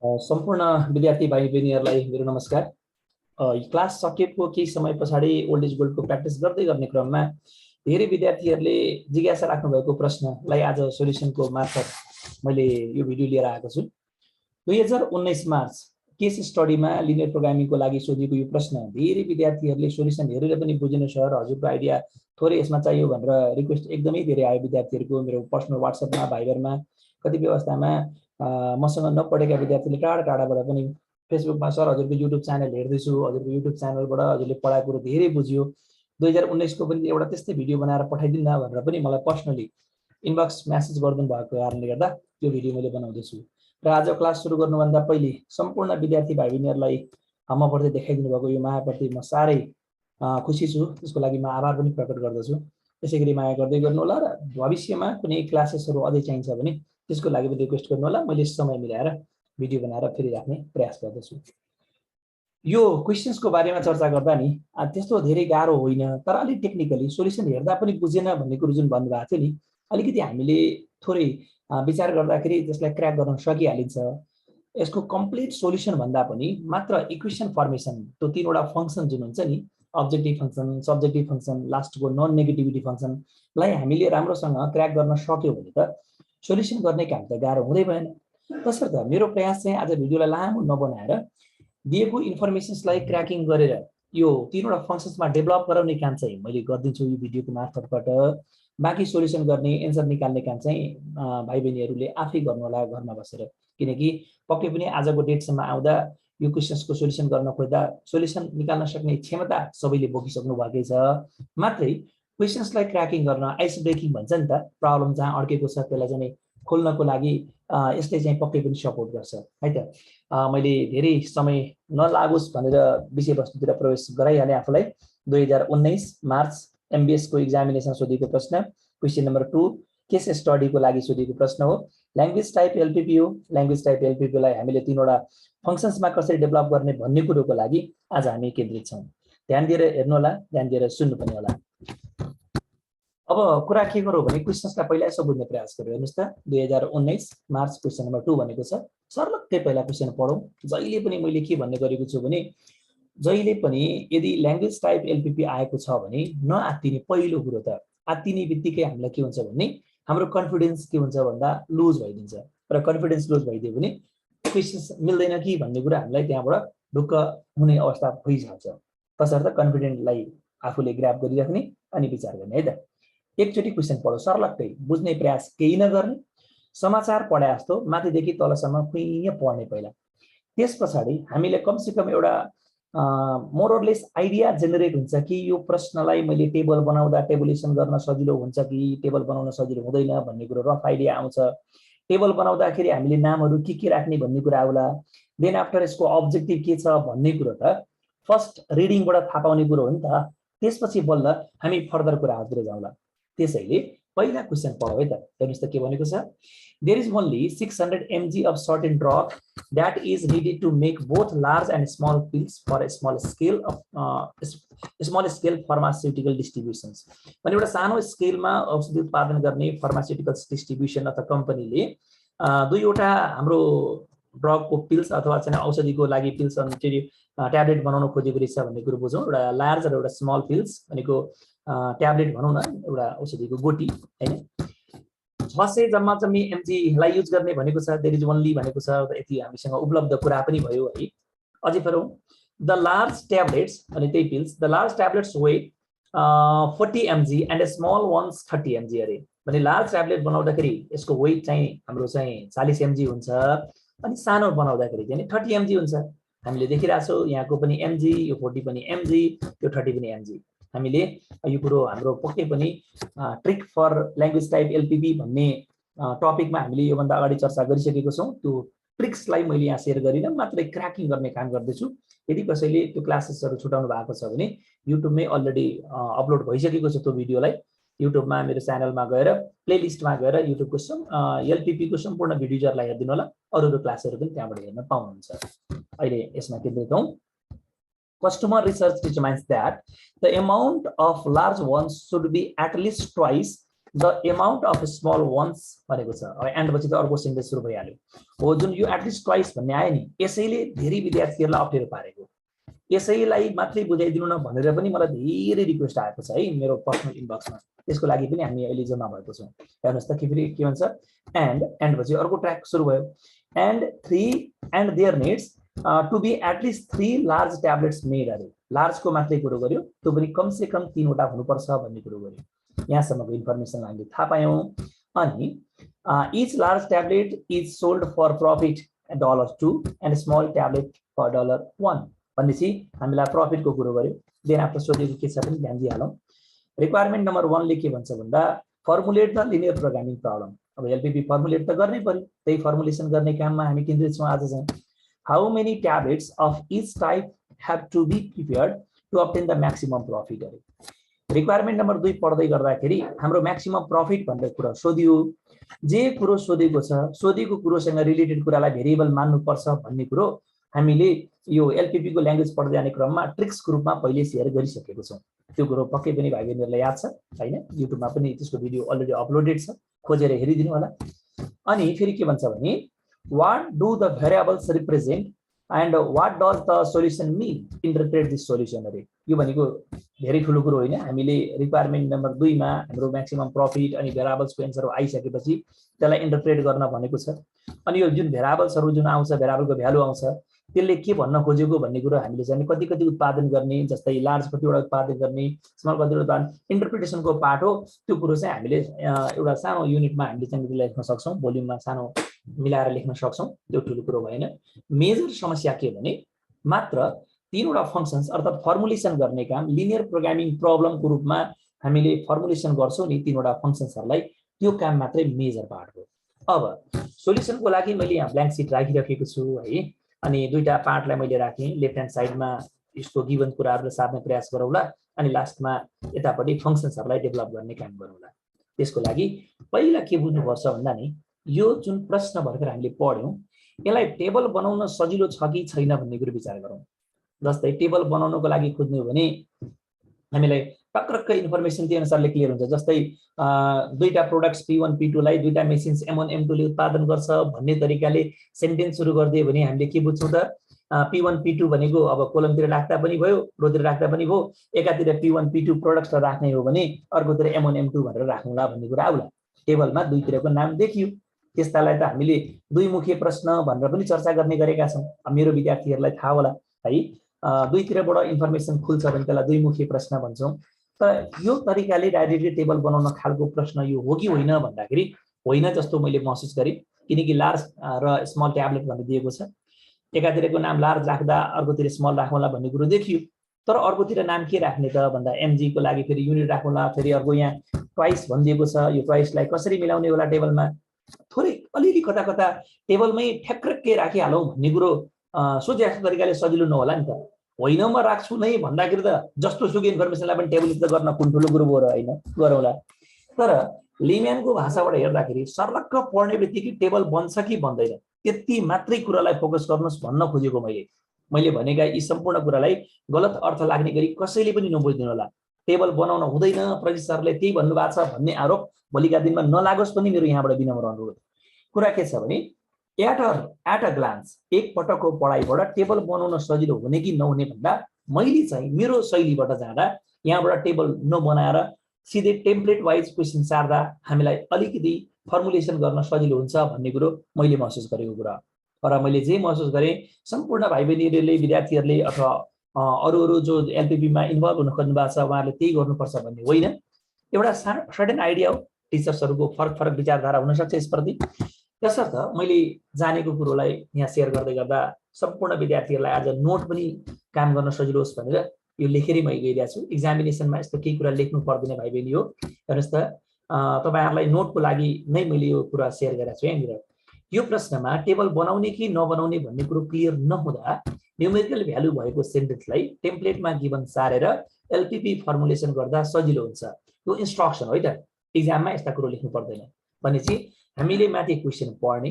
सम्पूर्ण विद्यार्थी भाइ बहिनीहरूलाई मेरो नमस्कार। क्लास सकेको केही समय पछाडि ओल्ड इज गोल्डको प्र्याक्टिस गर्दै गर्ने क्रममा धेरै विद्यार्थीहरूले जिज्ञासा राख्नु भएको प्रश्नलाई आज सोल्युसनको मार्फत मैले यो भिडियो लिएर आएको छु। 2019 मार्च केस स्टडीमा लिनियर प्रोग्रामिङको लागि सोधिएको यो प्रश्न धेरै विद्यार्थीहरूले सोल्युसन हेरेर पनि बुझिनु सर, हजुरको आइडिया थोरै यसमा चाहियो भनेर रिक्वेस्ट एकदमै धेरै आयो विद्यार्थीहरूको। मेरो पर्सनल व्हाट्सएपमा, भाइबरमा, कतिपय अवस्थामा मसँग नपढेका विद्यार्थीले टाढा टाढाबाट पनि फेसबुकमा सर हजुरको युट्युब च्यानल हेर्दैछु, हजुरको युट्युब च्यानलबाट हजुरले पढाएको कुरो धेरै बुझ्यो, 2019 को पनि एउटा त्यस्तै भिडियो बनाएर पठाइदिनु भनेर पनि मलाई पर्सनली इनबक्स मेसेज गरिदिनु भएको कारणले गर्दा त्यो भिडियो मैले बनाउँदैछु। र आज क्लास सुरु गर्नुभन्दा पहिले सम्पूर्ण विद्यार्थी भाइ बहिनीहरूलाई मप्रति देखाइदिनु भएको यो मायाप्रति म साह्रै खुसी छु। त्यसको लागि म आभार पनि प्रकट गर्दछु। त्यसैगरी माया गर्दै गर्नु होला र भविष्यमा कुनै क्लासेसहरू अझै चाहिन्छ भने त्यसको लागि पनि रिक्वेस्ट गर्नु होला। मैले समय मिलाएर भिडियो बनाएर फेरि राख्ने प्रयास गर्दछु। यो क्वेशन्सको बारेमा चर्चा गर्दा नि त्यस्तो धेरै गाह्रो होइन, तर अलिक टेक्निकली सोल्युसन हेर्दा पनि बुझेन भन्ने कुरो जुन भन्नुभएको थियो नि, अलिकति हामीले थोरै विचार गर्दाखेरि त्यसलाई क्र्याक गर्न सकिहालिन्छ। यसको कम्प्लिट सोल्युसन भन्दा पनि मात्र इक्वेसन फर्मेसन, त्यो तीनवटा फङ्सन जुन हुन्छ नि, अब्जेक्टिभ फङ्सन, सब्जेक्टिभ फङ्सन, लास्टको नन नेगेटिभिटी फङ्सनलाई हामीले राम्रोसँग क्र्याक गर्न सक्यो भने त सोल्युसन गर्ने काम त गाह्रो हुँदै भएन। तसर्थ मेरो प्रयास चाहिँ आज भिडियोलाई लामो नबनाएर दिएको इन्फर्मेसन्सलाई क्र्याकिङ गरेर यो तीनवटा फङ्सन्समा डेभलप गराउने काम चाहिँ मैले गरिदिन्छु यो भिडियोको मार्फतबाट। बाँकी सोल्युसन गर्ने, एन्सर निकाल्ने काम चाहिँ भाइ बहिनीहरूले आफै गर्नु होला घरमा बसेर, किनकि पक्कै पनि आजको डेटसम्म आउँदा यो क्वेसन्सको सोल्युसन गर्न खोज्दा सोल्युसन निकाल्न सक्ने क्षमता सबैले बोकिसक्नु भएकै छ। मात्रै क्वेसन्सलाई क्र्याकिङ गर्न, आइस ब्रेकिङ भन्छ नि त, प्रब्लम जहाँ अड्केको छ त्यसलाई चाहिँ खोल्नको लागि यसले चाहिँ पक्कै पनि सपोर्ट गर्छ है त। मैले धेरै समय नलागोस् भनेर विषयवस्तुतिर प्रवेश गराइहालेँ आफूलाई। 2019 मार्च एमबिएस को एक्जामिनेसन सोधेको प्रश्न, क्वेसन नम्बर 2 केस स्टडीको लागि सोधेको प्रश्न हो। ल्याङ्ग्वेज टाइप एलपिपी हो। ल्याङ्ग्वेज टाइप एलपिपीलाई हामीले तीनवटा फङ्सन्समा कसरी डेभलप गर्ने भन्ने कुरोको लागि आज हामी केन्द्रित छौँ। ध्यान दिएर हेर्नु होला, ध्यान दिएर सुन्नु पनि होला। अब कुरा के गरौँ भने क्वेसन्सलाई पहिला यसो बुझ्ने प्रयास गरौँ। हेर्नुहोस् त, 2019 मार्च क्वेसन नम्बर 2 भनेको छ। सर्लक्कै पहिला क्वेसन पढौँ। जहिले पनि मैले के भन्ने गरेको छु भने जहिले पनि यदि ल्याङ्ग्वेज टाइप एलपिपी आएको छ भने नआत्तिने, पहिलो कुरो त आत्तिने बित्तिकै हामीलाई के हुन्छ भने हाम्रो कन्फिडेन्स के हुन्छ भन्दा लुज भइदिन्छ। र कन्फिडेन्स लुज भइदियो भने क्वेसन्स मिल्दैन कि भन्ने कुरा हामीलाई त्यहाँबाट ढुक्क हुने अवस्था भइहाल्छ। तसर्थ कन्फिडेन्टलाई आफूले ग्राफ गरिराख्ने अनि विचार गर्ने है त। एकचोटि क्वेसन पढो, सर्लक्कै बुझ्ने प्रयास केही नगर्ने, समाचार पढे जस्तो माथिदेखि तलसम्म खुइँ पढ्ने पहिला। त्यस पछाडि हामीले कमसेकम एउटा मोरलेस आइडिया जेनेरेट हुन्छ कि यो प्रश्नलाई मैले टेबल बनाउँदा टेबुलेसन गर्न सजिलो हुन्छ कि टेबल बनाउन सजिलो हुँदैन भन्ने कुरो रफ आइडिया आउँछ। टेबल बनाउँदाखेरि हामीले नामहरू के राख्ने भन्ने कुरा आउला। देन आफ्टर यसको अब्जेक्टिभ के छ भन्ने कुरो त फर्स्ट रिडिङबाट थाहा पाउने कुरो हो नि त। त्यसपछि बल्ल हामी फर्दर कुराहरूतिर जाउँला। त्यसैले पहिला क्वेसन पढौँ है त। हेर्नुहोस् त के भनेको छ। There is only 600 mg of certain drug that is needed to make both large and small pills for a small scale pharmaceutical distributions. भने एउटा सानो स्केलमा औषधि उत्पादन गर्ने फार्मास्युटिकल्स डिस्ट्रिब्युसन अथवा कम्पनीले दुईवटा हाम्रो ड्रगको पिल्स अथवा चाहिँ औषधिको लागि पिल्स अनि ट्याब्लेट बनाउन खोजेको रहेछ भन्ने कुरो बुझौँ। एउटा लार्ज र एउटा स्मल पिल्स भनेको ट्याब्लेट भनौँ न, एउटा औषधिको गोटी हैन। 600 जम्मा जम्मी एमजीलाई युज गर्ने भनेको छ। देयर इज ओन्ली भनेको छ। यति हामीसँग उपलब्ध कुरा पनि भयो है। अझै पढौँ। द लार्ज ट्याब्लेट्स अनि त्यही pills, the large tablets weigh 40 mg and small ones 30 mg अरे। भने लार्ज ट्याब्लेट बनाउँदाखेरि यसको वेट चाहिँ हाम्रो चाहिँ 40 mg हुन्छ अनि सानो बनाउँदाखेरि चाहिँ 30 mg हुन्छ। हामीले देखिरहेछौँ यहाँको पनि mg, यो 40 पनि mg, यो 30 पनि mg। हामीले यो कुरो हाम्रो पक्कै पनि ट्रिक फर ल्याङ्ग्वेज टाइप एलपिपी भन्ने टपिकमा हामीले योभन्दा अगाडि चर्चा गरिसकेको छौँ। त्यो ट्रिक्सलाई मैले यहाँ सेयर गरिनँ, मात्रै क्र्याकिङ गर्ने काम गर्दैछु। यदि कसैले त्यो क्लासेसहरू छुटाउनु भएको छ भने युट्युबमै अलरेडी अपलोड भइसकेको छ त्यो भिडियोलाई। युट्युबमा मेरो च्यानलमा गएर प्लेलिस्टमा गएर युट्युबको एलपिपीको सम्पूर्ण भिडियोजहरूलाई हेरिदिनु होला। अरू क्लासहरू पनि त्यहाँबाट हेर्न पाउनुहुन्छ। अहिले यसमा केन्द्रित हौँ। Customer research determines that the amount of large ones should be at least twice the amount of small ones भनेको छ। अब एन्ड पछि त अर्को सेन्टेन्स सुरु भइहाल्यो हो, जुन यो एटलिस्ट ट्वाइस भन्ने आयो नि, यसैले धेरै विद्यार्थीहरूलाई अप्ठ्यारो पारेको। यसैलाई मात्रै बुझाइदिनु न भनेर पनि मलाई धेरै रिक्वेस्ट आएको छ है मेरो पर्सनल इनबक्समा। त्यसको लागि पनि हामी अहिले जम्मा भएको छौँ। हेर्नुहोस् त फेरि के भन्छ, एन्ड पछि अर्को ट्र्याक सुरु भयो, and there needs to be at least 3 large tablets made अरे। लार्जको मात्रै कुरो गर्यो, त्यो पनि कमसे कम 3वटा हुनुपर्छ भन्ने कुरो गर्यो। यहाँसम्मको इन्फर्मेसन हामीले थाहा पायौँ। अनि each large tablet is sold for profit $2 and small tablet for $1 भनेपछि हामीलाई प्रफिटको कुरो गर्यो। देन आफ्टर सोधेको के छ पनि ध्यान दिइहालौँ। रिक्वायरमेन्ट नम्बर 1 ले के भन्छ भन्दा formulate the linear programming problem. अब एलपीपी फर्मुलेट त गर्नै पर्यो, त्यही फर्मुलेसन गर्ने काममा हामी केन्द्रित छौँ आज चाहिँ। How many tablets of each type have to be prepared to obtain the maximum profit अरे। रिक्वायरमेन्ट नम्बर 2 पढ्दै गर्दाखेरि हाम्रो म्याक्सिमम प्रफिट भन्ने कुरा सोधियो। जे कुरो सोधेको छ, सोधेको कुरोसँग रिलेटेड कुरालाई भेरिएबल मान्नुपर्छ भन्ने कुरो हामीले यो एलपीपी को ल्याङ्ग्वेज पढ्दै जाने क्रममा ट्रिक्सको रूपमा पहिले सेयर गरिसकेको छौँ। त्यो कुरो पक्कै पनि भाइ बहिनीहरूलाई याद छ हैन? युट्युबमा पनि त्यसको भिडियो अलरेडी अपलोडेड छ, खोजेर हेरिदिनु होला। अनि फेरि के भन्छ भने what do the variables represent and what does the solution mean? Interpret this solution अरे। यो भनेको धेरै ठुलो कुरो होइन। हामीले रिक्वायरमेन्ट नम्बर 2 मा हाम्रो म्याक्सिमम प्रफिट अनि भेरिएबल्सको एन्सर आइसकेपछि त्यसलाई इन्टरप्रेट गर्न भनेको छ। अनि यो जुन भेरिएबल्सहरु जुन आउँछ, भेरिएबलको भ्यालु आउँछ, त्यसले के भन्न खोजेको भन्ने कुरा हामीले चाहिँ कति कति उत्पादन गर्ने, जस्तै लार्ज कतिवटा उत्पादन गर्ने, स्मल कतिवटा उत्पादन, इन्टरप्रिटेसनको पार्ट हो। त्यो कुरो चाहिँ हामीले एउटा सानो युनिटमा हामीले चाहिँ लेख्न सक्छौँ, भोल्युममा सानो मिलाएर लेख्न सक्छौँ। त्यो ठुलो कुरो भएन। मेजर समस्या के भने मात्र 3वटा फंक्शन्स अर्थात् फर्मुलेसन गर्ने काम लिनियर प्रोग्रामिङ प्रब्लमको रूपमा हामीले फर्मुलेसन गर्छौँ नि 3वटा फंक्शन्सहरुलाई, त्यो काम मात्रै मेजर पार्ट हो। अब सोलुसनको लागि मैले यहाँ ब्ल्याङ्क सिट राखिराखेको छु है। अनि 2टा पार्टलाई मैले राखेँ। लेफ्ट ह्यान्ड साइडमा यसको गिभन कुराहरुलाई सार्ने प्रयास गरौँला, अनि लास्टमा यतापट्टि फंक्शन्सहरुलाई डेभलप गर्ने काम गरौँला। त्यसको लागि पहिला के बुझ्नुपर्छ भन्दा नि यो जुन प्रश्न भर्खर हामीले पढ्यौं, यसलाई टेबल बनाउन सजिलो छ कि छैन भन्ने कुरा विचार गरौँ। जस्तै टेबल बनाउनको लागि खोज्नु हो भने हामीलाई टक्रक्क इन्फर्मेसन त्यो अनुसारले क्लियर हुन्छ। जस्तै 2टा प्रोडक्ट्स P1 P2 लाई 2टा मेसिन्स M1 M2 ले उत्पादन गर्छ भन्ने तरिकाले सेन्टेन्स सुरु गरिदियो भने हामीले के बुझ्छौँ त, P1 P2 भनेको अब कोलमतिर राख्दा पनि भयो, रोतिर राख्दा पनि भयो। एकातिर P1 P2 प्रोडक्ट्स राख्ने हो भने अर्कोतिर M1 M2 भनेर राखौँला भन्ने कुरा आउला। टेबलमा दुईतिरको नाम देखियो। त्यस्तालाई त हामीले दुईमुखी प्रश्न भनेर पनि चर्चा गर्ने गरेका छौँ। मेरो विद्यार्थीहरूलाई थाहा होला है। दुईतिरबाट इन्फर्मेसन खुल्छ भने त्यसलाई दुईमुखी प्रश्न भन्छौँ। तर यो तरिकाले डाइरेक्टली टेबल बनाउन खालको प्रश्न यो हो कि होइन भन्दाखेरि होइन जस्तो मैले महसुस गरेँ, किनकि लार्ज र स्मल ट्याब्लेट भन्ने दिएको छ। एकातिरको नाम लार्ज राख्दा अर्कोतिर स्मल राखौँला भन्ने कुरो देखियो। तर अर्कोतिर नाम के राख्ने त भन्दा एमजी को लागि फेरि युनिट राखौँला, फेरि अर्को यहाँ ट्वाइस भनिदिएको छ। यो ट्वाइसलाई कसरी मिलाउने होला टेबलमा, थोरै अलिअलि कता कता टेबलमै ठ्याक्कै राखिहालौँ भन्ने कुरो सोचे जस्तो तरिकाले सजिलो नहोला नि त। होइन म राख्छु नै भन्दाखेरि त जस्तो सुकै इन्फर्मेसनलाई पनि टेबलिस्ट गर्न कुन ठुलो कुरो भयो र होइन, गरौँला। तर लेम्यानको भाषाबाट हेर्दाखेरि सर्लक्क पढ्ने बित्तिकै टेबल बन्छ कि बन्दैन त्यति मात्रै कुरालाई फोकस गर्नुहोस् भन्न खोजेको मैले भनेका यी सम्पूर्ण कुरालाई गलत अर्थ लाग्ने गरी कसैले पनि नबुझ्दिनु होला। टेबल बनाउन हुँदैन, प्रजित सरले त्यही भन्नुभएको छ भन्ने आरोप भोलिका दिनमा नलागोस् पनि मेरो यहाँबाट विनम्र अनुरोध। कुरा के छ भने एट अ ग्लान्स, एक पटकको पढाइबाट टेबल बनाउन सजिलो हुने कि नहुने भन्दा मैले चाहिँ मेरो शैलीबाट जाँदा यहाँबाट टेबल नबनाएर सिधै टेम्प्लेट वाइज क्वेसन सार्दा हामीलाई अलिकति फर्मुलेसन गर्न सजिलो हुन्छ भन्ने कुरो मैले महसुस गरेको कुरा। र मैले जे महसुस गरेँ सम्पूर्ण भाइ बहिनीहरूले, विद्यार्थीहरूले अथवा अरू जो एलपीपीमा इन्भल्भ हुन खोज्नु भएको छ उहाँहरूले त्यही गर्नुपर्छ भन्ने होइन। एउटा सर्टेन आइडिया हो, टिचर्सहरूको फरक विचारधारा हुन सक्छ यसप्रति। त्यसर्थ मैले जानेको कुरोलाई यहाँ सेयर गर्दै गर्दा सम्पूर्ण विद्यार्थीहरूलाई आज नोट पनि काम गर्न सजिलो होस् भनेर यो लेखेरै मैले गइरहेको छु। एक्जामिनेसनमा यस्तो केही कुरा लेख्नु पर्दैन भाइ बहिनी हो। हेर्नुहोस् त, तपाईहरुलाई नोटको लागि नै मैले यो कुरा सेयर गरेको छु। यहाँनिर यो प्रश्नमा टेबल बनाउने कि नबनाउने भन्ने कुरो क्लियर नहुँदा न्युमेरिकल भ्यालु भएको सेन्टेन्सलाई टेम्प्लेटमा गिभन सारेर एलपीपी फर्मुलेसन गर्दा सजिलो हुन्छ। यो इन्स्ट्रक्सन हो है त, एक्जाममा यस्ता कुरो लेख्नु पर्दैन। भनेपछि हामीले माथि क्वेसन पढ्ने,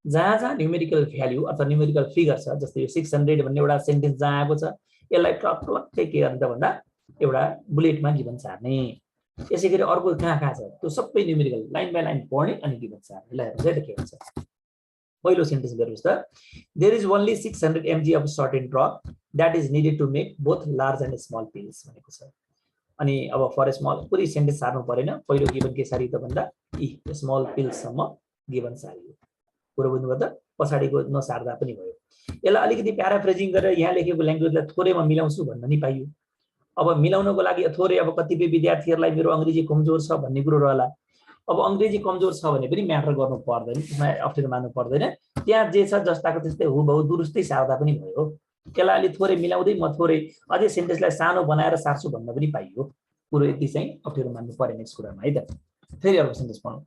जहाँ न्युमेरिकल भ्यालु अथवा न्युमेरिकल फिगर छ, जस्तै यो 600 भन्ने एउटा सेन्टेन्स जहाँ आएको छ, यसलाई टक्कै के गर्ने त भन्दा एउटा बुलेटमा गिभन सार्ने। यसैगरी अर्को कहाँ छ त्यो सबै न्युमेरिकल लाइन बाइ लाइन पढ्ने अनि गिभन सार ल हेर्नुस् है त के हुन्छ पहिलो सेन्टेन्स हेर्नुस् त there is only 600 mg of certain drug that is needed to make both large and small pills भनेको छ अनि अब फर स्मल पुरै सेन्टेन्स सार्नु परेन पहिलो गिभन के सारी त भन्दा यी स्मल पिल्स सम्म गिभन सारी हो पुरो बुझ्नुभयो त पछाडीको नसार्दा पनि भयो यसलाई अलिकति प्याराफ्रेजिङ गरेर यहाँ लेखेको ल्याङ्ग्वेजलाई थोरैमा मिलाउँछु भन्न नि पाइयो अब मिलाउनको लागि थोरै अब कतिपय विद्यार्थीहरुलाई मेरो अंग्रेजी कमजोर छ भन्ने कुरो रहला अब अंग्रेजी कमजोर छ भने पनि म्याटर गर्नु पर्दैन त्यसमा अप्ठ्यारो मान्नु पर्दैन त्यहाँ जे छ जस्ताको त्यस्तै हुबहु दुरुस्तै सार्दा पनि भयो त्यसलाई अलि थोरै मिलाउँदै म थोरै अझै सेन्टेन्सलाई सानो बनाएर सार्छु भन्न पनि पाइयो पुरो यति चाहिँ अप्ठ्यारो मान्नु पर्ने यस कुरामा है त फेरि अर्को सेन्टेन्स पढौँ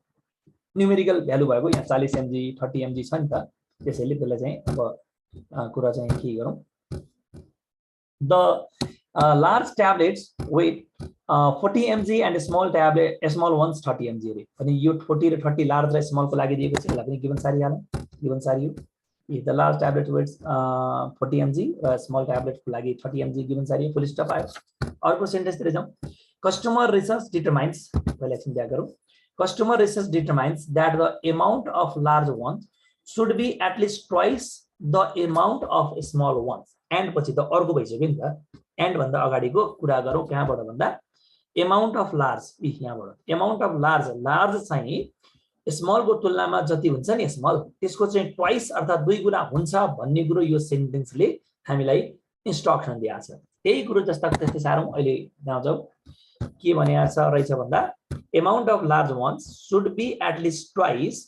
न्युमेरिकल भ्यालु भएको यहाँ 40 mg 30 mg छ नि त त्यसैले त्यसलाई चाहिँ अब कुरा चाहिँ के गरौँ the large tablets with 40 mg and small small ones 30 mg रे अनि यो 40 र 30 लार्ज र स्मल को लागि दिएको छ यसलाई पनि गिभन सारी हालौं गिभन सारी हो the large tablet with 40 mg र स्मल ट्याब्लेट को लागि 30 mg गिभन सारी फुल स्टप आयो अर्को सेन्टेन्स तिर जाउँ कस्टमर रिसर्च डिटरमाइन्स पहिला एकछिन ब्याक गरौँ customer research determines that the amount of large ones should be at least twice the amount of small ones and पछि त अर्को भइसक्यो नि त एन्ड भन्दा अगाडिको कुरा गरौँ कहाँबाट भन्दा अमाउन्ट अफ लार्ज यहाँबाट अमाउन्ट अफ लार्ज लार्ज चाहिँ स्मल को तुलनामा जति हुन्छ नि स्मल त्यसको चाहिँ ट्वाइस अर्थात दुई गुणा हुन्छ भन्ने कुरो यो सेन्टेन्सले हामीलाई इन्स्ट्रक्सन दिएको छ त्यही कुरो जस्ताको त्यस्तै सारौँ अहिले जाउँ के भनेको छ रहेछ भन्दा amount of large ones should be at least twice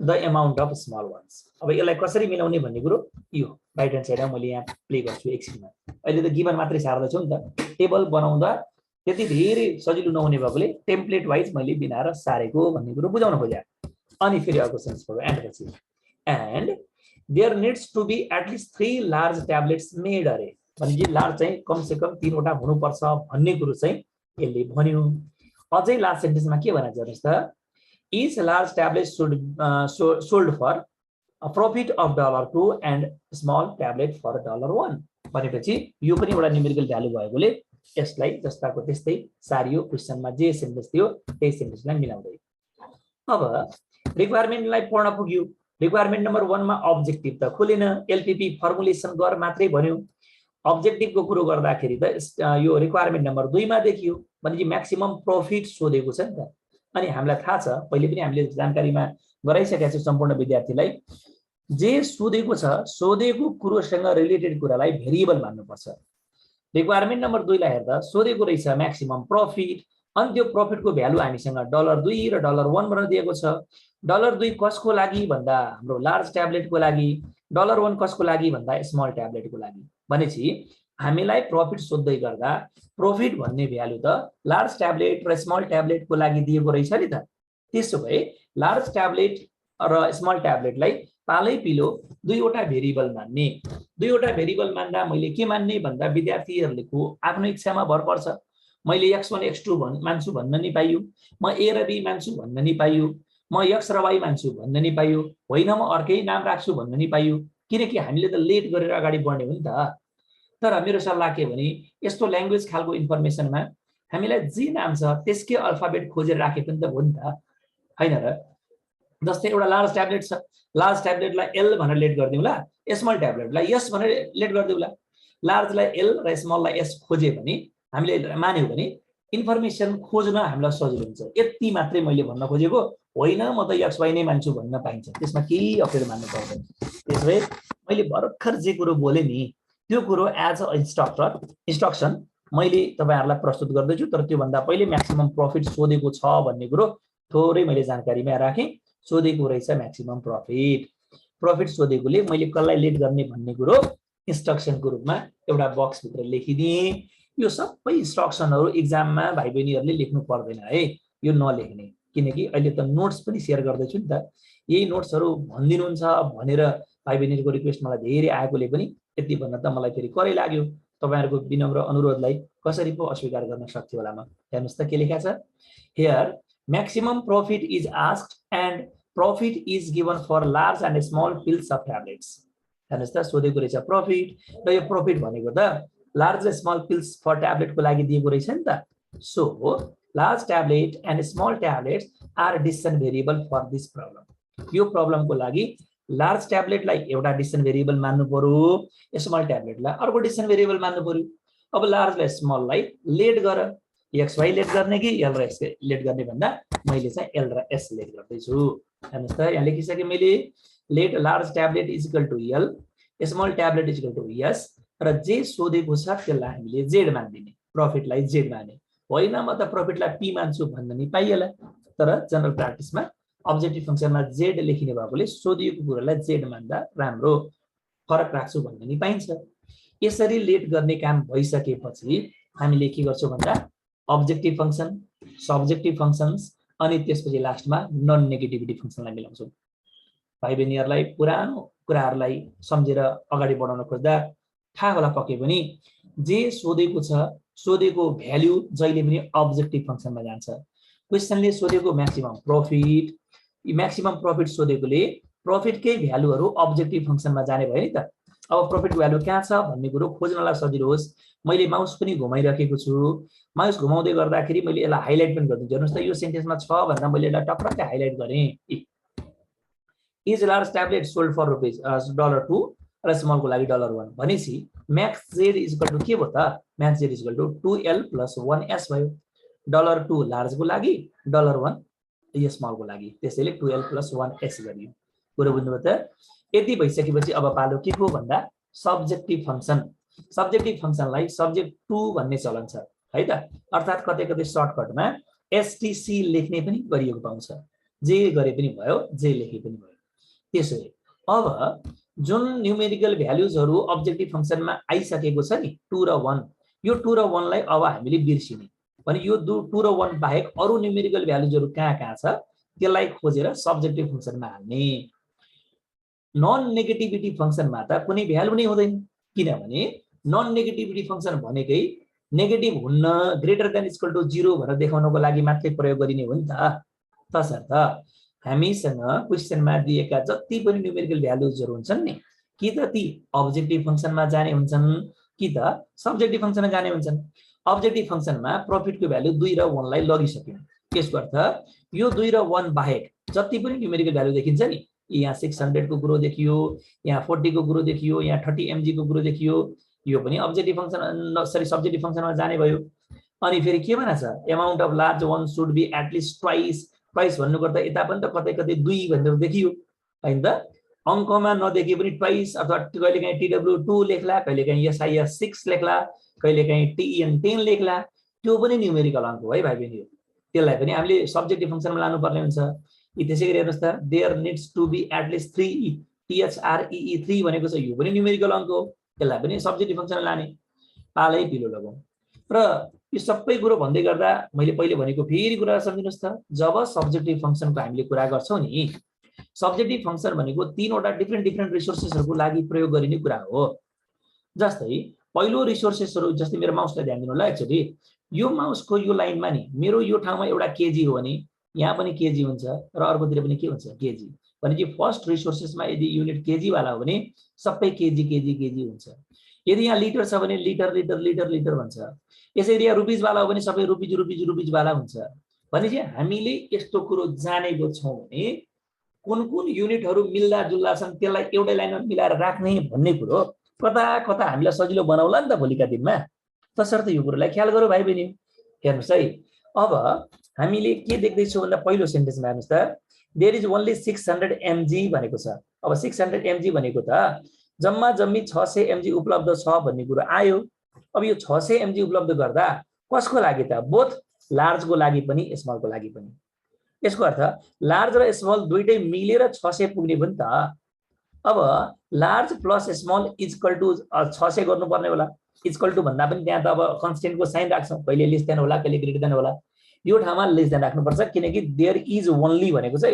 the amount of small ones अब यसलाई कसरी मिलाउने भन्ने कुरो यो राइट ह्यान्ड साइडमा मैले यहाँ प्ले गर्छु एकछिनमा अहिले त गिभन मात्रै सार्दैछु नि त टेबल बनाउँदा त्यति धेरै सजिलो नहुने भएकोले टेम्प्लेट वाइज मैले बिनाएर सारेको भन्ने कुरो बुझाउन खोजे अनि फेरि अर्को सेन्स पढ्यो एन्ड पछि and there needs to be at least 3 large tablets made अरे भनेपछि लार्ज चाहिँ कम से कम 3 वटा हुनुपर्छ भन्ने कुरो चाहिँ यसले भन्यो अझै लास्ट सेन्टेन्समा के भनेको छ हेर्नुस् त each large tablet should sold for a profit of $2 and small tablet for $1 भनेपछि यो पनि एउटा न्युमेरिकल भ्यालु भएकोले यसलाई जस्ताको त्यस्तै सारियो क्वेशनमा जे सेन्टेन्स थियो त्यही सेन्टेन्सलाई मिलाउँदै अब रिक्वायरमेन्टलाई पढ्न पुग्यो रिक्वायरमेन्ट नम्बर 1 मा अब्जेक्टिभ त खोलेन एलपीपी फर्मुलेसन गर मात्रै भन्यो अब्जेक्टिभको कुरो गर्दाखेरि त यो रिक्वायरमेन्ट नम्बर 2 मा देखियो भनेपछि म्याक्सिमम प्रॉफिट सोधेको छ नि त अनि हामीलाई थाहा छ पहिले पनि हामीले जानकारीमा गराइसकेका छौं सम्पूर्ण विद्यार्थीलाई जे सोधेको छ सोधेको कुरोसँग रिलेटेड कुरालाई भेरिएबल मान्नुपर्छ रिक्वायरमेन्ट नम्बर 2 लाई हेर्दा सोधेको रहेछ म्याक्सिमम प्रॉफिट अनि त्यो प्रॉफिटको भ्यालु हामीसँग $2 र $1 भनेर दिएको छ $2 कसको लागि भन्दा हाम्रो लार्ज ट्याब्लेटको लागि $1 कसको लागि भन्दा स्मल ट्याब्लेटको लागि भनेपछि हामीलाई प्रॉफिट सोध्दै गर्दा प्रॉफिट भन्ने भ्यालु त लार्ज ट्याब्लेट र स्मल ट्याब्लेटको लागि दिएको रहेछ नि त त्यसो भए लार्ज ट्याब्लेट र स्मल ट्याब्लेटलाई पालै पिलो दुईवटा भेरिएबल मान्ने दुईवटा भेरिएबल मान्दा मैले के मान्ने भन्दा विद्यार्थीहरुको आफ्नो इच्छामा भर पर्छ मैले x1 x2 मान्छु भन्न नि पाइयो म a र b मान्छु भन्न नि पाइयो म x र y मान्छु भन्न नि पाइयो होइन म अर्कै नाम राख्छु भन्न नि पाइयो किनकि हामीले त लेट गरेर अगाडि बढ्ने हो नि त तर मेरो सल्लाह के भने यस्तो ल्याङ्ग्वेज खालको इन्फर्मेसनमा हामीलाई जे नाम छ त्यसकै अल्फाबेट खोजेर राखे पनि त हो नि त हैन र जस्तै एउटा लार्ज ट्याब्लेट छ लार्ज ट्याब्लेटलाई L भनेर लेट गर्दिउँला स्मल ट्याब्लेटलाई S भनेर लेट गर्दिउँला लार्जलाई L र स्मललाई S खोजे भने हामीले मान्यौ भने इन्फर्मेसन खोज्न हामीलाई सजिलो हुन्छ यति मात्रै मैले भन्न खोजेको होइन म त XY नै मान्छु भन्न पाइन्छ त्यसमा केही अप्ठ्यारो मान्नु पर्दैन त्यसैले मैले भर्खर जे कुरो बोले नि त्यो कुरो एज अ इन्स्ट्रक्सन मैले तपाईहरुलाई प्रस्तुत गर्दैछु तर त्यो भन्दा पहिले म्याक्सिमम प्रॉफिट सोधेको छ भन्ने कुरो थोरै मैले जानकारीमा राखे सोधेको रहेछ म्याक्सिमम प्रॉफिट सोधेकोले मैले कसलाई लेट गर्ने भन्ने कुरो इन्स्ट्रक्सनको रूपमा एउटा बक्स भित्र लेखिदिए यो सबै इन्स्ट्रक्सनहरु एक्जाममा भाइ बहिनीहरुले लेख्नु पर्दैन है यो नलेख्ने किनकि अहिले त नोट्स पनि शेयर गर्दैछु नि त यही नोट्सहरु भनिदिनुहुन्छ भनेर भाइ बहिनीहरुको रिक्वेस्ट मलाई धेरै आएकोले पनि यति भन्न त मलाई फेरि करै लाग्यो तपाईहरुको विनम्र अनुरोधलाई कसरी पो अस्वीकार गर्न सक्थे होला म हेर्नुस् त के लेखेको छ here maximum profit is asked and profit is given for large and small pills of tablets हेर्नुस् त सोधेको रहेछ प्रॉफिट र यो प्रॉफिट भनेको त लार्ज र स्मल पिल्स फर ट्याब्लेट को लागि दिएको रहेछ नि त so large tablet and small tablets are decision variable for this problem. यो प्रब्लमको लागि लार्ज ट्याब्लेटलाई एउटा डिसिजन भेरिएबल मान्नु पर्यो, स्मल ट्याब्लेटलाई अर्को डिसिजन भेरिएबल मान्नु पर्यो। अब लार्जलाई स्मललाई लेट गर, एक्स वाई लेट गर्ने कि एल र एस लेट गर्ने भन्दा मैले चाहिँ एल र एस लेट गर्दैछु। हेर्नुहोस् त यहाँ लेखिसकेँ मैले, let large tablet is equal to L, small tablet is equal to S र जे सोधेको छ त्यसलाई हामीले जेड मानिदिने, प्रफिटलाई जेड माने। होइन म त प्रफिटलाई पी मान्छु भन्न नि पाइएला, तर जनरल प्र्याक्टिसमा अब्जेक्टिभ फंक्सनमा जेड लेखिने भएकोले सोधिएको कुरालाई जेड मान्दा राम्रो, फरक राख्छु भन्न नि पाइन्छ। यसरी लेट गर्ने काम भइसकेपछि हामीले के गर्छौँ भन्दा अब्जेक्टिभ फंक्सन, सब्जेक्टिभ फंक्सन्स अनि त्यसपछि लास्टमा नन नेगेटिभिटी फंक्सनलाई मिलाउँछौँ। भाइ बहिनीहरूलाई पुरानो कुराहरूलाई सम्झेर अगाडि बढाउन खोज्दा थाहा होला पक्कै पनि जे सोधेको छ सोधेको भ्यालु जहिले पनि अब्जेक्टिभ फंक्सनमा जान्छ। क्वेसनले सोधेको म्याक्सिमम प्रफिट, म्याक्सिमम प्रफिट सोधेकोले प्रफिटकै भ्यालुहरू अब्जेक्टिभ फंक्सनमा जाने भयो नि त। अब प्रफिटको भ्यालु कहाँ छ भन्ने कुरो खोज्नलाई सजिलो होस्, मैले माउस पनि घुमाइराखेको छु। माउस घुमाउँदै गर्दाखेरि मैले यसलाई हाइलाइट पनि गर्दिन्छु। हेर्नुहोस् त यो सेन्टेन्समा छ भन्दा मैले यसलाई टक्कै हाइलाइट गरेँ। Is large tablet sold for $2 र स्मलको लागि $1 भनेपछि max Z is equal to के भयो त, max Z is equal to 2L + 1S भयो। $2 लार्जको लागि, $1 स्मलको लागि, त्यसैले 2L + 1S गरियो। कुरो बुझ्नुभयो त। यति भइसकेपछि अब पालो के को भन्दा सब्जेक्टिभ फंक्सन। सब्जेक्टिभ फंक्सनलाई सब्जेक्ट टु भन्ने चलन छ है त, अर्थात् कतै कतै सर्टकटमा एसटीसी लेख्ने पनि गरिएको पाउँछ। जे गरे पनि भयो, जे लेखे पनि भयो। त्यसैले अब जुन न्युमेरिकल भ्यालुजहरू अब्जेक्टिभ फंक्सनमा आइसकेको छ नि 2 र 1, यो 2 र 1 लाई अब हामीले बिर्सिने भने यो 2 र 1 बाहेक अरु न्युमेरिकल भ्यालुजहरू कहाँ कहाँ छ त्यसलाई खोजेर सब्जेक्टिभ फंक्सनमा हाल्ने। नन नेगेटिभिटी फंक्सनमा त कुनै भ्यालु नै हुँदैन, किनभने नन नेगेटिभिटी फंक्सन भनेकै नेगेटिभ हुन्न, ग्रेटर देन इक्वल टु 0 भनेर देखाउनको लागि मात्रै प्रयोग गरिने हो नि त। तसर्थ हामीसँग क्वेसनमा दिएका जति पनि न्युमेरिकल भ्यालुजहरू हुन्छन् नि, कि त ती अब्जेक्टिभ फंक्सनमा जाने हुन्छन् कि त सब्जेक्टिभ फंक्सनमा जाने हुन्छन्। अब्जेक्टिभ फंक्सनमा प्रफिटको भ्यालु 2 र 1 लाई लगिसक्यौं। त्यसको अर्थ यो 2 र 1 बाहेक जति पनि न्युमेरिकल भ्यालु देखिन्छ नि, यहाँ 600 को कुरो देखियो, यहाँ 40 को कुरो देखियो, यहाँ 30 mg को कुरो देखियो, यो पनि अब्जेक्टिभ फंक्सन सब्जेक्टिभ फंक्सनमा जाने भयो। अनि फेरि के भन्छ, amount of large one should be at least twice भन्नुको त यता पनि त कतै कतै 2 भनेर देखियो हैन त। अंकमा नदेखि पनि ट्वाइस अथवा कहिलेकाहीँ TW2 लेख्ला, कहिलेकाहीँ SIS 6 लेख्ला, कहिलेकाहीँ TN 10 लेख्ला, त्यो पनि न्युमेरिकल अंक हो है भाइ बहिनी। त्यसलाई पनि हामीले सब्जेक्टिभ फंक्सनमा लानुपर्ने हुन्छ। त्यसैगरी हेर्नुस् त, there needs to be at least 3 THREE 3 भनेको छ, यो पनि न्युमेरिकल अंक हो, त्यसलाई पनि सब्जेक्टिभ फंक्सनमा लाने। पालै पिलो लगाउँ। र यो सबै कुरो भन्दै गर्दा मैले पहिले भनेको फेरि कुरा सम्झिनुस् त, जब सब्जेक्टिभ फंक्सनको हामीले कुरा गर्छौं नि, सब्जेक्टिभ फंक्सन भनेको 3 वटा डिफरेन्ट रिसोर्सेसहरुको लागि प्रयोग गरिने कुरा हो। जस्तै पहिलो रिसोर्सेसहरु, जस्तै मेरो माउसलाई ध्यान दिनु होला एकचोटी, यो माउसको यो लाइनमा नि मेरो यो ठाउँमा एउटा केजी हो भने यहाँ पनि केजी हुन्छ र अर्कोतिर पनि के हुन्छ, केजी। भनेपछि फर्स्ट रिसोर्सेसमा यदि युनिट केजी वाला हो भने सबै केजी केजी केजी हुन्छ। यदि यहाँ लिटर छ भने लिटर लिटर लिटर लिटर भन्छ। यसरी यहाँ रुपीज वाला हो भने सबै रुपीज रुपीज रुपीज वाला हुन्छ। भनेपछि हामीले यस्तो कुरो जानेको छौं भने कुन कुन युनिटहरु मिल्दा जुल्दा छन् त्यसलाई एउटै लाइनमा मिलाएर राख्ने भन्ने कुरो कता कता हामीलाई सजिलो बनाउला नि त भोलिका दिनमा। तसर्थ यो कुरोलाई ख्याल गरौ भाइ बहिनी। हेर्नुस् है, अब हामीले के देख्दै छौं भन्दा पहिलो सेन्टेन्समा हेर्नुस् त, देयर इज ओन्ली 600 mg भनेको छ। अब 600 mg भनेको त जम्मा जम्मी 600 mg उपलब्ध छ भन्ने कुरा आयो। अब यो 600 mg उपलब्ध गर्दा कसको लागि त, बोथ लार्जको लागि पनि स्मलको लागि पनि। यसको अर्थ लार्ज र स्मल दुईटै मिलेर 600 पुग्ने भयो नि त। अब large plus small equal to 600 गर्नुपर्ने होला। इक्वल टु भन्दा पनि त्यहाँ त अब कन्स्टेन्टको साइन राख्छौं, कहिले लेस देन होला, कहिले ग्रेटर देन होला। यो ठाउँमा लेस देन राख्नुपर्छ किनकि देयर इज ओन्ली भनेको छ।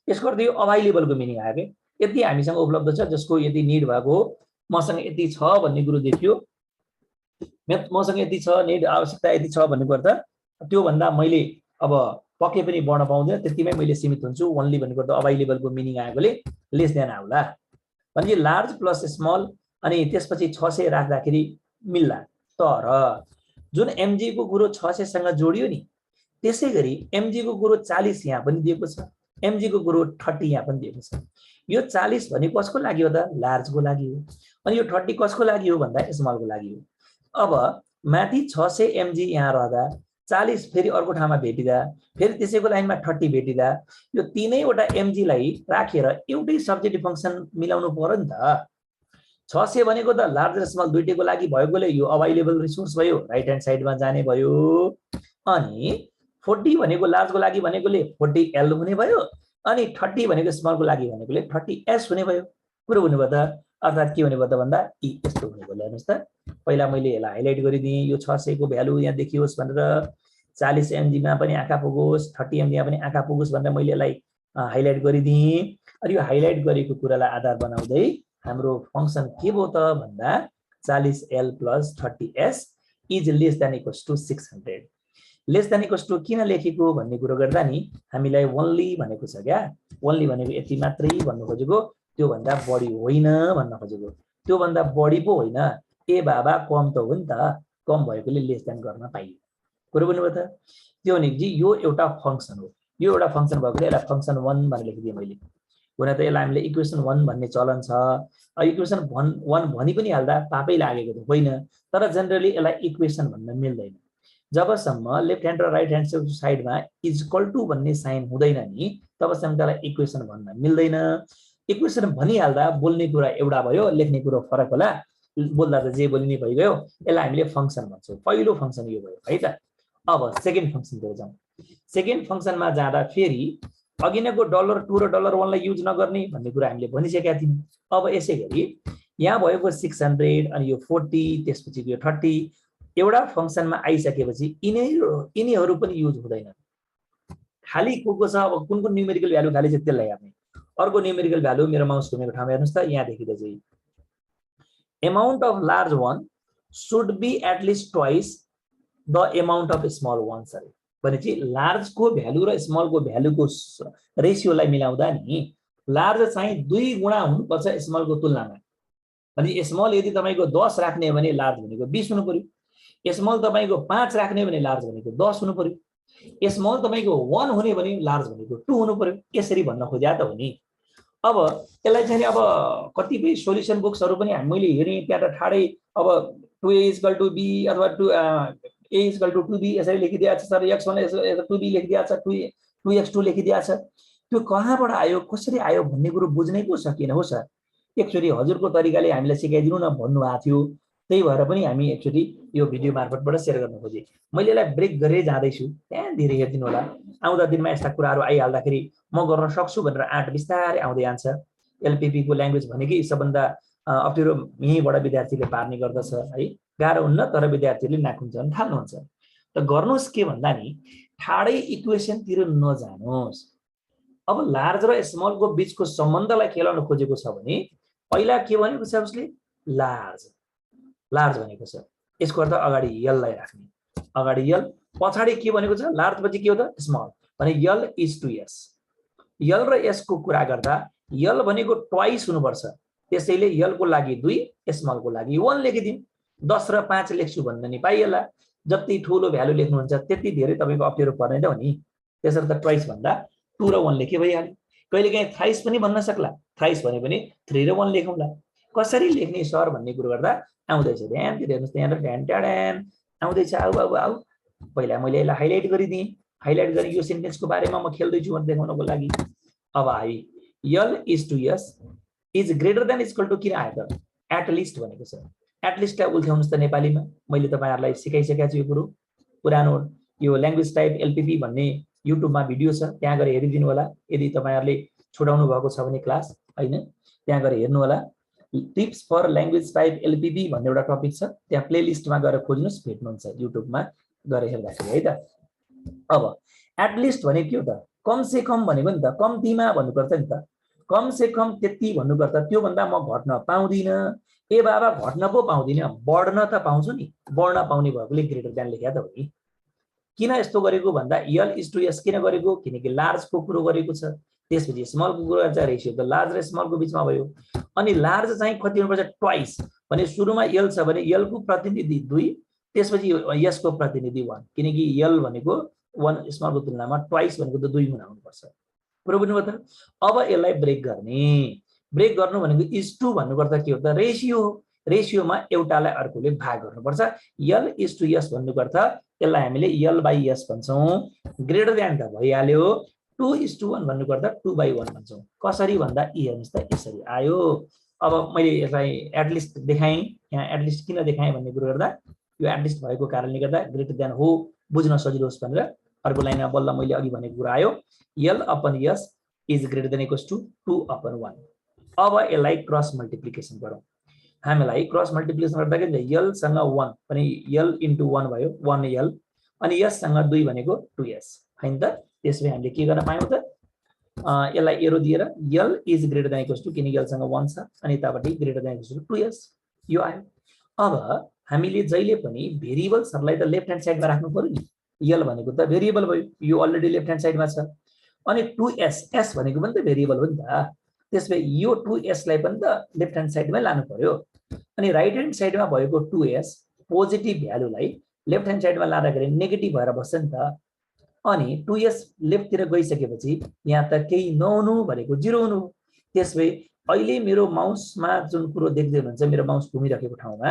यसको अर्थ यो अभाइलेबलको मिनिङ आयो के, यति हामीसँग उपलब्ध छ जसको यति निड भएको हो, मसँग यति छ भन्ने कुरो देखियो, मसँग यति छ, निड आवश्यकता यति छ भन्ने अर्थ। त्यो भन्दा मैले अब पक्कै पनि बढ्न पाउँदैन, त्यतिमै मैले सीमित हुन्छु। ओन्ली भनेको त अभाइलेबलको मिनिङ आएकोले लेस देन आउला। भनेपछि लार्ज प्लस स्मल अनि त्यसपछि 600 राख्दाखेरि मिल्ला। तर जुन एमजी को कुरो 600 सँग जोडियो नि, त्यसै गरी एमजी को कुरो 40 यहाँ पनि दिएको छ, एमजी को कुरो 30 यहाँ पनि दिएको छ। यो 40 भने कसको लागि हो त? लार्जको लागि हो। अनि यो 30 कसको लागि हो भन्दा स्मलको लागि हो। अब माथि 600 एमजी यहाँ रहँदा 40 फेरि अर्को ठाउँमा भेटिदा, फेरि त्यसैको लाइनमा 30 भेटिदा, यो तीनैवटा एमजी लाई राखेर एउटै सब्जेक्टिभ फंक्सन मिलाउनु पर्यो नि त। 600 भनेको त लार्ज र स्मल दुईटैको लागि भएकोले यो अभाइलेबल रिसोर्स भयो, राइट ह्यान्ड साइडमा जाने भयो। अनि 40 भनेको लार्जको लागि भनेकोले 40L हुने भयो, अनि 30 भनेको स्मलको लागि भनेकोले 30S हुने भयो। कुरो हुने भयो त, अर्थात् के हुने भयो त भन्दा यस्तो हुने भयो। हेर्नुस् त, पहिला मैले यसलाई हाइलाइट गरिदिएँ, यो 600 को भ्यालु यहाँ देखियोस् भनेर, 40 एमजी मा पनि आँखा पुगोस्, 30 एमजी मा पनि आँखा पुगोस् भनेर मैले यसलाई हाइलाइट गरिदिएँ। अनि यो हाइलाइट गरेको कुरालाई आधार बनाउँदै हाम्रो फंक्सन के भयो त भन्दा 40L + 30S is less than equals to 600। Less than equals to किन लेखेको भन्ने कुरो गर्दा नि हामीलाई ओन्ली भनेको छ क्या। ओन्ली भनेको यति मात्रै भन्नु खोजेको, त्यो भन्दा बढी होइन भन्न खोजेको। त्यो भन्दा बढी पो होइन, ए बाबा कम त हो नि त, कम भएकोले लेस देन गर्न पाइयो। कुरो बुझ्नुभयो त? त्यो भनेपछि यो एउटा फंक्सन हो, यो एउटा फंक्सन भएकोले यसलाई फंक्सन 1 भनेर लेखिदिएँ मैले। हुन त यसलाई हामीले इक्वेसन 1 भन्ने चलन छ। इक्वेसन 1 भनि पनि हाल्दा पापै लागेको त होइन, तर जनरली यसलाई इक्वेसन भन्न मिल्दैन। जबसम्म लेफ्ट ह्यान्ड र राइट ह्यान्ड साइडमा इक्वल टु भन्ने साइन हुँदैन नि, तबसम्म त्यसलाई इक्वेसन भन्न मिल्दैन। इक्वेसन भनिहाल्दा बोल्ने कुरा एउटा भयो, लेख्ने कुरा फरक होला। बोल्दा त जे बोलिने भइगयो, यसलाई हामीले फंक्सन भन्छौँ। पहिलो फंक्सन यो भयो है त। अब सेकेन्ड फंक्सनतिर जाउँ। सेकेन्ड फंक्सनमा जाँदा फेरि अघि नैको $2 र $1 लाई युज नगर्ने भन्ने कुरा हामीले भनिसकेका थियौँ। अब यसै गरी यहाँ भएको 600 अनि यो 40 त्यसपछि यो 30 एउटा फंक्सनमा आइसकेपछि यिनीहरू पनि युज हुँदैन। खाली को छ, अब कुन कुन न्युमेरिकल भ्यालु खाली छ त्यसलाई हेर्ने। अर्को न्युमेरिकल भ्यालु मेरो माउस घुमेको ठाउँमा हेर्नुस् त, यहाँ देखिँदै चाहिँ amount of large one should be at least twice the amount of small ones भनेपछि लार्जको भ्यालु र स्मलको भ्यालुको रेशियोलाई मिलाउँदा नि लार्ज चाहिँ 2 गुणा हुनुपर्छ स्मलको तुलनामा। अनि स्मल यदि तपाईको 10 राख्ने हो भने लार्ज भनेको 20 हुनु पर्यो, स्मल तपाईको 5 राख्ने हो भने लार्ज भनेको 10 हुनु पर्यो, स्मल तपाईको 1 हुने भने लार्ज भनेको 2 हुनु पर्यो। यसरी भन्न खोज्या त हो नि। अब यसलाई चाहिँ अब कतिपय सोल्युसन बुक्सहरु पनि मैले हेरेँ, त्यहाँ त ठाडै अब 2a = b अथवा a = 2b यसरी लेखिदिएको छ सर, x1 = 2b लेखिदिएको छ, 2x2 लेखिदिएको छ। त्यो कहाँबाट आयो, कसरी आयो भन्ने कुरो बुझ्नै पो सकिएन हो सर। एकचोटि हजुरको तरिकाले हामीलाई सिकाइदिनु न भन्नुभएको थियो, त्यही भएर पनि हामी एकचोटि यो भिडियो मार्फतबाट सेयर गर्न खोजेँ। मैले यसलाई ब्रेक गरेर जाँदैछु, त्यहाँ धेरै हेरिदिनु होला। आउँदा दिनमा यस्ता कुराहरू आइहाल्दाखेरि म गर्न सक्छु भनेर आँट बिस्तारै आउँदै जान्छ। एलपीपी को ल्याङ्ग्वेज भनेकै सबभन्दा अप्ठ्यारो यहीँबाट विद्यार्थीले पार्ने गर्दछ है। गाह्रो हुन्न, तर विद्यार्थीहरूले नाकुञ्चन थाल्नुहुन्छ। त गर्नुहोस् के भन्दा नि ठाडै इक्वेसनतिर नजानुहोस्। अब लार्ज र स्मलको बीचको सम्बन्धलाई खेलाउन खोजेको छ भने पहिला के भनेको छ उसले, लार्ज भनेको छ, यसको अर्थ अगाडि यल लाई राख्ने, अगाडि यल, पछाडि के भनेको छ, लार्ज पछि के हो त स्मल भने यल इज टु एस। यल र एस को कुरा गर्दा यल भनेको ट्वाइस हुनुपर्छ, त्यसैले यल को लागि 2, स्मल को लागि 1 लेखिदिउँ। 10 र 5 लेख्छु भन्न नि पाइएला। जति ठूलो भ्यालु लेख्नुहुन्छ त्यति धेरै तपाईको अप्ठ्यारो पर्दैन हो नि। त्यसर्थ ट्वाइस भन्दा 2 र 1 लेखे भइहाल्यो। कहिलेकाहीँ थ्राइस पनि भन्न सक्ला, थ्राइस भने पनि 3 र 1 लेखौँला। कसरी लेख्ने सर भन्ने कुरो गर्दा आउँदैछ, ध्यान दिएर हेर्नुस्, यहाँ ड्यान ट्याडन आउँदैछ। आउ पहिला मैले यसलाई हाइलाइट गरिदिएँ, हाइलाइट गरी यो सेन्टेन्सको बारेमा म खेल्दैछु भनेर देखाउनको लागि। अब I L is to S is greater than equal to किन आयो त, एट लिस्ट भनेको छ। एट लिस्टलाई उल्थ्याउनुस् त नेपालीमा, मैले तपाईहरुलाई सिकाइसकेको छु यो कुरो। पुरानो यो ल्याङ्ग्वेज टाइप एलपीपी भन्ने युट्युबमा भिडियो छ, त्यहाँ गएर हेरिदिनु होला। यदि तपाईहरुले छुटाउनु भएको छ भने क्लास हैन, त्यहाँ गएर हेर्नु होला। Tips for language type LPP भन्ने एउटा टपिक छ, त्यहाँ प्लेलिस्टमा गएर खोज्नुस्, भेट्नुहुन्छ युट्युबमा गएर हेर्दाखेरि है त। अब एट लिस्ट भनेको के हो त, कम से कम भनेको नि त, कम्तीमा भन्नुपर्छ नि त। कम से कम त्यति भन्नुपर्छ, त्यो भन्दा म घट्न पाउँदिन। ए बाबा घट्न पो पाउँदिन, बढ्न त पाउँछु नि। बढ्न पाउने भएकोले ग्रेटर देन लेख्या त हो नि। किन यस्तो गरेको भन्दा यल इज टु एस किन गरेको, किनकि लार्जको कुरो गरेको छ। त्यसपछि स्मलको कुरो गर्दा रेशियो त लार्ज र स्मलको बीचमा भयो। अनि लार्ज चाहिँ कति हुनुपर्छ, ट्वाइस भने सुरुमा यल छ भने यल को प्रतिनिधि 2, त्यसपछि एस को प्रतिनिधि 1, किनकि यल भनेको 1 स्मलको तुलनामा ट्वाइस भनेको त 2 गुणा हुनुपर्छ। पुरो बुझ्नुभयो त। अब यसलाई ब्रेक गर्ने, ब्रेक गर्नु भनेको इज टु भन्नुको अर्थ के हो त रेशियो हो। रेशियोमा एउटालाई अर्कोले भाग गर्नुपर्छ। यल इज टु यस भन्नुको अर्थ यसलाई हामीले यल बाई यस भन्छौँ। ग्रेटर देन त भइहाल्यो। 2:1 भन्नुको अर्थ 2/1 भन्छौँ। कसरी भन्दा हेर्नुहोस् त यसरी आयो। अब मैले यसलाई एटलिस्ट देखाएँ। यहाँ एटलिस्ट किन देखाएँ भन्ने कुरो गर्दा यो एटलिस्ट भएको कारणले गर्दा ग्रेटर देन हो बुझ्न सजिलो होस् भनेर अर्को लाइनमा बल्ल मैले अघि भनेको कुरा आयो। L upon S is greater than equals to 2/1। अब यसलाई क्रस मल्टिप्लिकेसन गरौँ। हामीलाई क्रस मल्टिप्लिकेसन गर्दा के हुन्छ यल सँग 1 पनि यल इन्टु 1 भयो 1 यल अनि यस सँग 2 भनेको 2s हैन त। त्यसमै हामीले के गर्न पायौँ त यसलाई एरो दिएर L is greater than equals to किन यल सँग 1 छ अनि यतापट्टि greater than equals to 2s यो आयो। अब हामीले जहिले पनि भेरिएबल्सहरुलाई त लेफ्ट ह्यान्ड साइडमा राख्नु पर्यो नि। यल भनेको त भेरिएबल भयो यो अलरेडी लेफ्ट ह्यान्ड साइडमा छ अनि 2s s भनेको पनि त भेरिएबल हो नि त। त्यसैले यो 2s लाई पनि त लेफ्ट ह्यान्ड साइडमै लानु पर्यो अनि राइट ह्यान्ड साइडमा भएको 2s पोजिटिभ भ्यालुलाई लेफ्ट ह्यान्ड साइडमा लाँदाखेरि नेगेटिभ भएर बस्छ नि त। अनि 2s लेफ्टतिर गइसकेपछि यहाँ त केही नहुनु भनेको 0 हुनु। त्यसैले अहिले मेरो माउसमा जुन कुरो देख्दै हुनुहुन्छ मेरो माउस घुमिरहेको ठाउँमा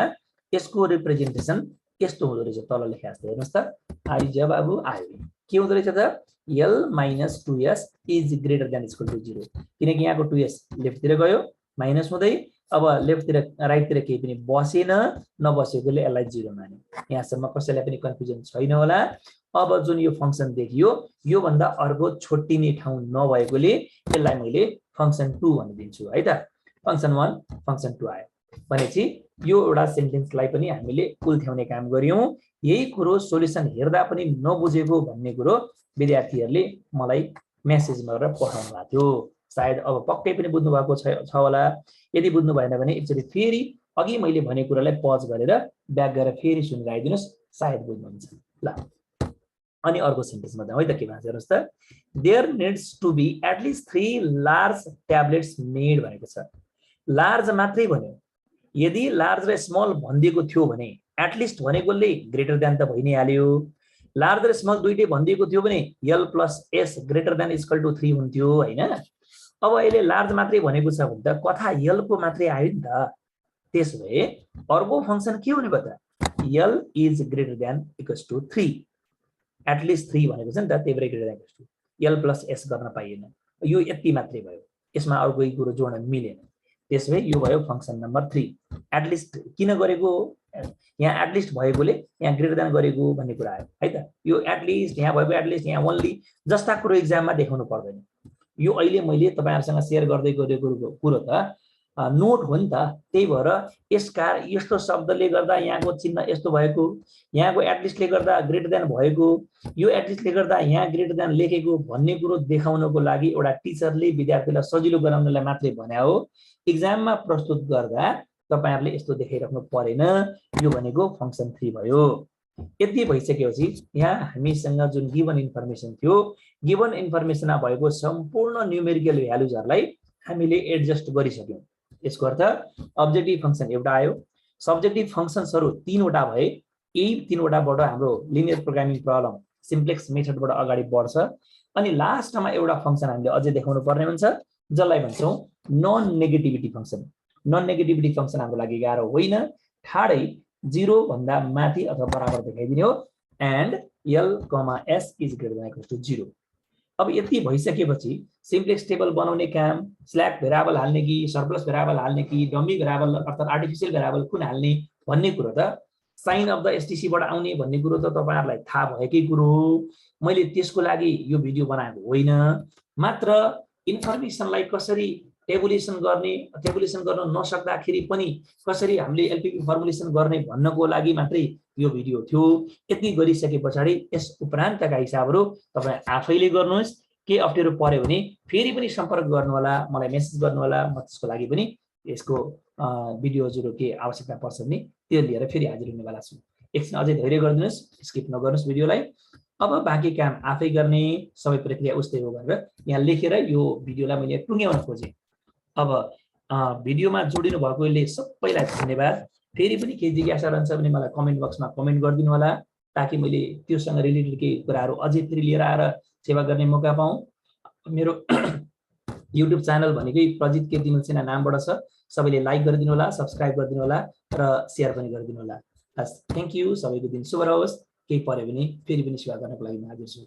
यसको रिप्रेजेन्टेसन यस्तो हुँदो रहेछ। तल लेखा जस्तो हेर्नुहोस् त आइज बाबु आयो के हुँदो रहेछ त l minus 2s is greater than equal to 0 किनकि यहाँको 2s लेफ्टतिर गयो माइनस हुँदै अब लेफ्टतिर राइटतिर केही पनि बसेन नबसेकोले यसलाई 0 मान्यो। यहाँसम्म कसैलाई पनि कन्फ्युजन छैन होला। अब जुन यो फंक्सन देखियो यो भन्दा अर्को छोटिने ठाउँ नभएकोले यसलाई मैले फंक्सन 2 भनिदिन्छु है त। फंक्सन 1 फंक्सन 2 आयो भनेपछि यो एउटा सेन्टेन्सलाई पनि हामीले उल्थ्याउने काम गर्यौं। यही कुरो सोलुसन हेर्दा पनि नबुझेको भन्ने कुरो विद्यार्थीहरुले मलाई मेसेजमा गरेर पठाउनु भएको थियो। सायद अब पक्कै पनि बुझ्नु भएको छ होला। यदि बुझ्नु भएन भने एकचोटी फेरि अघि मैले भने कुरालाई पज गरेर ब्याक गरेर फेरि सुनिराइदिनुस् सायद बुझ्नुहुन्छ। ल अनि अर्को सेन्टेन्समा जाउँ है त के भन्छ हेर्नुस् त। There needs to be at least 3 large tablets made भनेको छ। लार्ज मात्रै भन्यो। यदि लार्ज र स्मल भनिदिएको थियो भने एटलिस्ट भनेकोले ग्रेटर देन त भइ नै हाल्यो। लार्ज र स्मल दुईटै भनिदिएको थियो भने l plus s greater than equal to 3 हुन्थ्यो हैन। अब अहिले लार्ज मात्रै भनेको छ भने त कथा l को मात्रै आयो नि त। त्यसैले अर्को फंक्सन के हुने भयो त l is greater than equals to 3 at least 3 भनेको छ नि त त्यही भएर greater than equals to l plus s गर्न पाइएन। यो यति मात्रै भयो यसमा अरु कोही कुरो जोड्न मिलेन। त्यसैले यो भयो फंक्सन नम्बर 3। एटलिस्ट किन गरेको यहाँ एटलिस्ट भएकोले यहाँ ग्रेटर देन गरेको भन्ने कुरा आयो है त। यो एटलिस्ट यहाँ भएको एटलिस्ट यहाँ ओन्ली जस्ता कुरो एक्जाममा देखाउनु पर्दैन। यो अहिले मैले तपाईहरुसँग शेयर गर्दै गरेको कुरो त नोट हो नि त। त्यही भएर यसका यस्तो शब्दले गर्दा यहाँको चिन्ह यस्तो भएको यहाँको एटलिस्टले गर्दा ग्रेटर देन भएको यो एटलिस्टले गर्दा यहाँ ग्रेटर देन लेखेको भन्ने कुरो देखाउनको लागि एउटा टिचरले विद्यार्थीलाई सजिलो गराउनलाई मात्रै भने हो। एक्जाममा प्रस्तुत गर्दा तपाईहरुले यस्तो देखाइराख्नु परेन। यो भनेको फंक्सन 3 भयो। यति भइसकेपछि यहाँ हामीसँग जुन गिवन इन्फर्मेसन थियो गिवन इन्फर्मेसनमा भएको सम्पूर्ण न्यूमेरिकल भ्यालुजहरुलाई हामीले एडजस्ट गरिसक्यौं। यसको अर्थ अब्जेक्टिभ फंक्सन एउटा आयो। सब्जेक्टिभ फंक्सन्सहरु 3 वटा भए यही 3 वटाबाट हाम्रो लिनियर प्रोग्रामिङ प्रब्लम सिम्प्लेक्स मेथडबाट अगाडि बढ्छ। अनि लास्टमा एउटा फंक्सन हामीले अझै देखाउनु पर्ने हुन्छ जसलाई भन्छौं non negativity function. Non negativity function हाम्रो लागि गाह्रो होइन। ठाडै 0 भन्दा माथि अथवा बराबर देखाइदिने हो and l, s is greater than equal to 0। अब यति भइसकेपछि सिम्प्लेक्स टेबल बनाउने काम स्ल्याक भेरिएबल हाल्ने कि सरप्लस भेरिएबल हाल्ने कि डमी भेरिएबल अर्थात आर्टिफिशियल भेरिएबल कुन हाल्ने भन्ने कुरो त साइन अफ द एसटीसी बाट आउने भन्ने कुरो त तपाईहरुलाई थाहा भएकै कुरो हो। मैले त्यसको लागि यो भिडियो बनाएको होइन। मात्र इन्फर्मेसनलाई कसरी टेबुलेसन गर्न नसक्दाखेरि पनि कसरी हामीले एलपीपी फर्मुलेसन गर्ने भन्नको लागि मात्रै यो भिडियो थियो। यति गरिसकेपछि यस उपरान्तका हिसाबहरु तपाई आफैले गर्नुहोस्। के अप्ठ्यारो पर्यो भने फेरि पनि सम्पर्क गर्नु होला मलाई मेसेज गर्नु होला। म त्यसको लागि पनि यसको भिडियोजहरु के आवश्यकता पर्छ भने त्यो लिएर फेरि हाजिर हुनेवाला छु। एकछिन अझै धैर्य गरिदिनुस् स्किप नगर्नुस् भिडियोलाई। अब बाँकी काम आफै गर्ने सबै प्रक्रिया उस्तै हो भनेर यहाँ लेखेर यो भिडियोलाई मैले टुङ्ग्याउन खोजे। अब भिडियोमा जोडिनु भएकोले सबैलाई धन्यवाद। फेरि पनि केही जिज्ञासा रहन्छ भने मलाई कमेन्ट बक्समा कमेन्ट गरिदिनु होला। ताकि मैले त्योसँग रिलेटेड केही कुराहरू अझै फेरि लिएर आएर सेवा गर्ने मौका पाऊँ। मेरो युट्युब च्यानल भनेकै प्रजित केटी मल्सेना नामबाट छ। सबैले लाइक गरिदिनु होला, सब्स्क्राइब गरिदिनु होला र सेयर पनि गरिदिनु होला। हस्, थ्याङ्क यू। सबैको दिन शुभ रहोस्। केही पर्यो भने फेरि पनि सेवा गर्नको लागि म हाजिर छु।